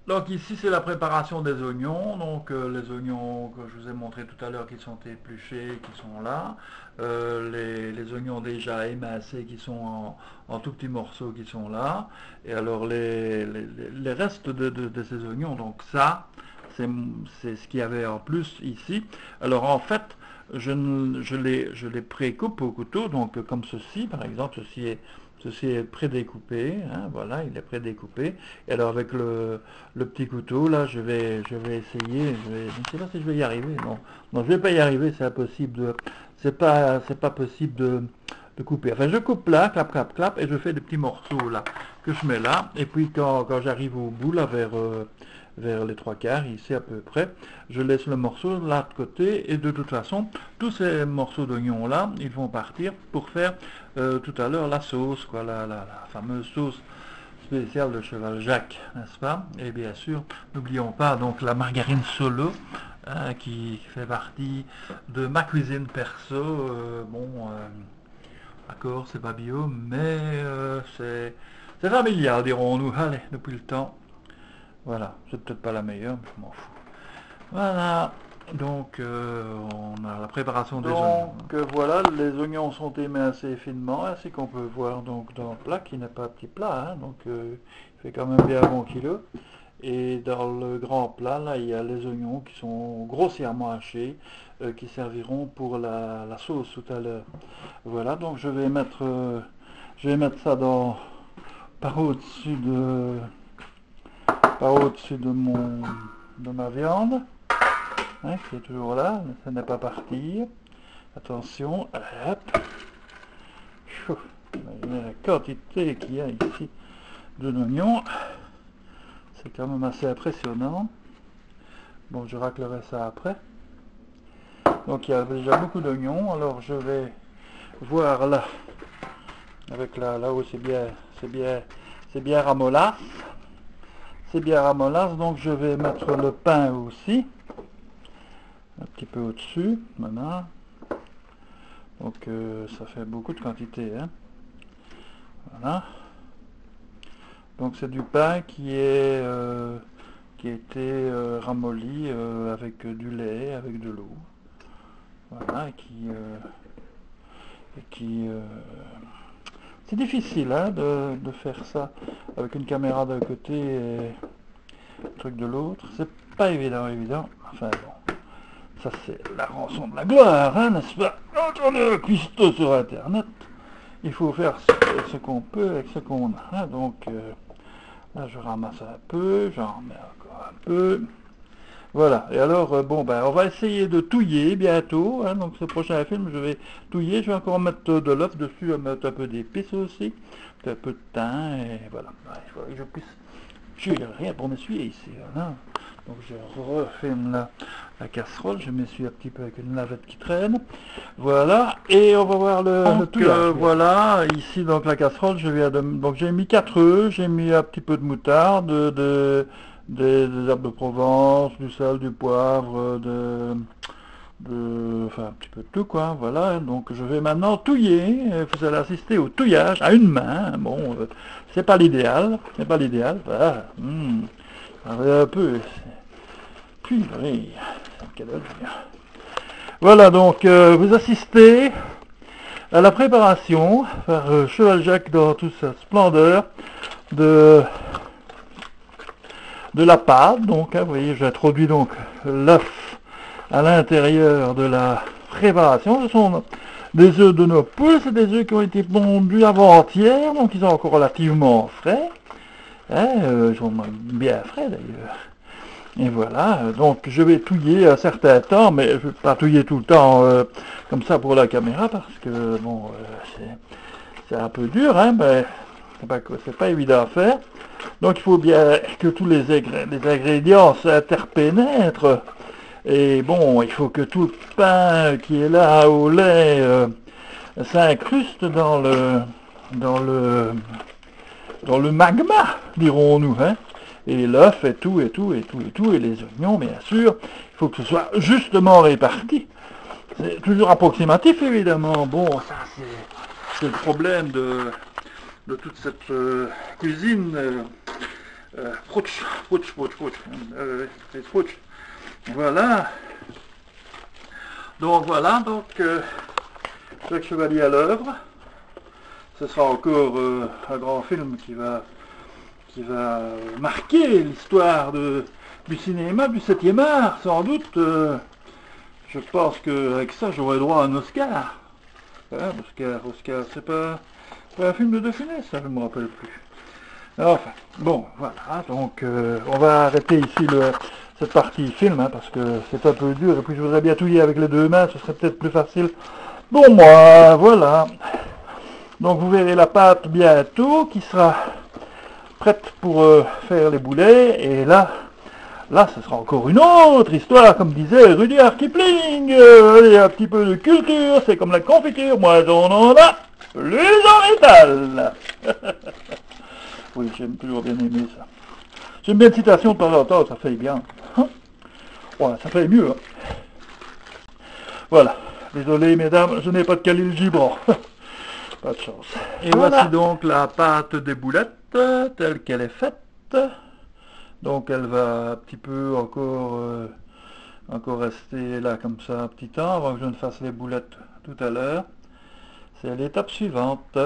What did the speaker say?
Donc ici c'est la préparation des oignons, donc les oignons que je vous ai montré tout à l'heure qui sont épluchés, qui sont là, les oignons déjà émincés qui sont en tout petits morceaux qui sont là, et alors les restes de ces oignons, donc ça c'est c'est ce qu'il y avait en plus ici. Alors en fait je les précoupe au couteau, donc comme ceci par exemple, ceci est prédécoupé, hein, voilà, il est prédécoupé. Et alors avec le petit couteau, là, je vais essayer, je ne sais pas si je vais y arriver, non. Non, je vais pas y arriver, c'est impossible c'est pas possible de couper. Enfin, je coupe là, clap, clap, clap, et je fais des petits morceaux là, que je mets là. Et puis quand j'arrive au bout, là, vers les trois quarts, ici à peu près, je laisse le morceau là de côté, et de toute façon, tous ces morceaux d'oignon là, ils vont partir pour faire tout à l'heure la sauce, quoi, la fameuse sauce spéciale de Cheval Jacques, n'est-ce pas? Et bien sûr, n'oublions pas donc la margarine Solo, hein, qui fait partie de ma cuisine perso. Bon, d'accord, c'est pas bio, mais c'est familial, dirons-nous. Allez, depuis le temps. Voilà, c'est peut-être pas la meilleure, mais je m'en fous. Voilà, donc on a la préparation des oignons. Donc voilà, les oignons sont émincés finement, ainsi qu'on peut voir donc dans le plat, qui n'est pas un petit plat, hein, donc il fait quand même bien un bon kilo. Et dans le grand plat, là, il y a les oignons qui sont grossièrement hachés, qui serviront pour la sauce tout à l'heure. Voilà, donc je vais mettre ça par au-dessus par au-dessus de ma viande, hein, qui est toujours là, ça n'est pas parti. Attention, hop. Imaginez la quantité qu'il y a ici de l'oignon. C'est quand même assez impressionnant. Bon, je raclerai ça après. Donc il y a déjà beaucoup d'oignons. Alors je vais voir là, avec là-haut c'est bien ramolasse. C'est bien ramolasse, donc je vais mettre le pain aussi, un petit peu au-dessus, voilà. Donc ça fait beaucoup de quantité, hein. Voilà. Donc c'est du pain qui a été ramolli avec du lait, avec de l'eau. Voilà, et qui c'est difficile, hein, de faire ça avec une caméra d'un côté et un truc de l'autre. C'est pas évident, évident. Enfin bon, ça c'est la rançon de la gloire, hein, n'est-ce pas? Quand on est cuistot sur Internet, il faut faire ce qu'on peut avec ce qu'on a, hein. Donc là je ramasse un peu, j'en remets encore un peu. Voilà, et alors, bon, ben, on va essayer de touiller bientôt, hein, donc ce prochain film, je vais touiller, je vais encore mettre de l'œuf dessus, mettre un peu d'épices aussi, un peu de thym, et voilà. Ouais, il faut que je puisse, j'ai rien pour m'essuyer ici, voilà. Donc je refilme la casserole, je m'essuie un petit peu avec une lavette qui traîne, voilà, et on va voir le touillage. Voilà, ici donc la casserole, donc j'ai mis 4 œufs, j'ai mis un petit peu de moutarde, des herbes de Provence, du sel, du poivre, enfin un petit peu de tout quoi, voilà. Donc je vais maintenant touiller, vous allez assister au touillage à une main. Bon, c'est pas l'idéal, voilà. Un peu, puis oui, quelle heure. Voilà, donc vous assistez à la préparation par Cheval Jacques dans toute sa splendeur de la pâte. Donc, hein, vous voyez, j'introduis donc l'œuf à l'intérieur de la préparation. Ce sont des œufs de nos poules, c'est des œufs qui ont été pondus avant-hier, donc ils sont encore relativement frais. Hein, ils sont bien frais d'ailleurs. Et voilà, donc je vais touiller un certain temps, mais je ne vais pas touiller tout le temps comme ça pour la caméra, parce que bon, c'est un peu dur, hein, mais c'est pas évident à faire. Donc il faut bien que tous les ingrédients s'interpénètrent. Et bon, il faut que tout le pain qui est là au lait s'incruste dans le, dans le magma, dirons-nous, hein. Et l'œuf et tout, et tout, et tout, et tout, et les oignons, bien sûr, il faut que ce soit justement réparti. C'est toujours approximatif, évidemment. Bon, ça, c'est le problème de toute cette cuisine Prouch, prouch, prouch, prouch. Prouch. Voilà. Donc voilà, donc Jacques Chevalier à l'œuvre. Ce sera encore un grand film qui va marquer l'histoire du cinéma, du 7e art, sans doute. Je pense qu'avec ça, j'aurai droit à un Oscar. Hein, Oscar, c'est pas un film de Funès, ça, je ne me rappelle plus. Enfin, bon, voilà, donc on va arrêter ici cette partie film, hein, parce que c'est un peu dur, et puis je voudrais bien touiller avec les deux mains, ce serait peut-être plus facile. Bon, moi, voilà. Donc vous verrez la pâte bientôt, qui sera prête pour faire les boulets, et là, ce sera encore une autre histoire, comme disait Rudyard Kipling. Allez, un petit peu de culture, c'est comme la confiture, moins on en a, plus on étale. Oui, j'aime toujours bien aimer ça. J'aime bien une citation de temps en temps, ça fait bien. Ouais, ça fait mieux. Hein. Voilà. Désolé, mesdames, je n'ai pas de Khalil Gibran. Pas de chance. Et voilà. Voici donc la pâte des boulettes, telle qu'elle est faite. Donc elle va un petit peu encore rester là comme ça un petit temps avant que je ne fasse les boulettes tout à l'heure. C'est l'étape suivante.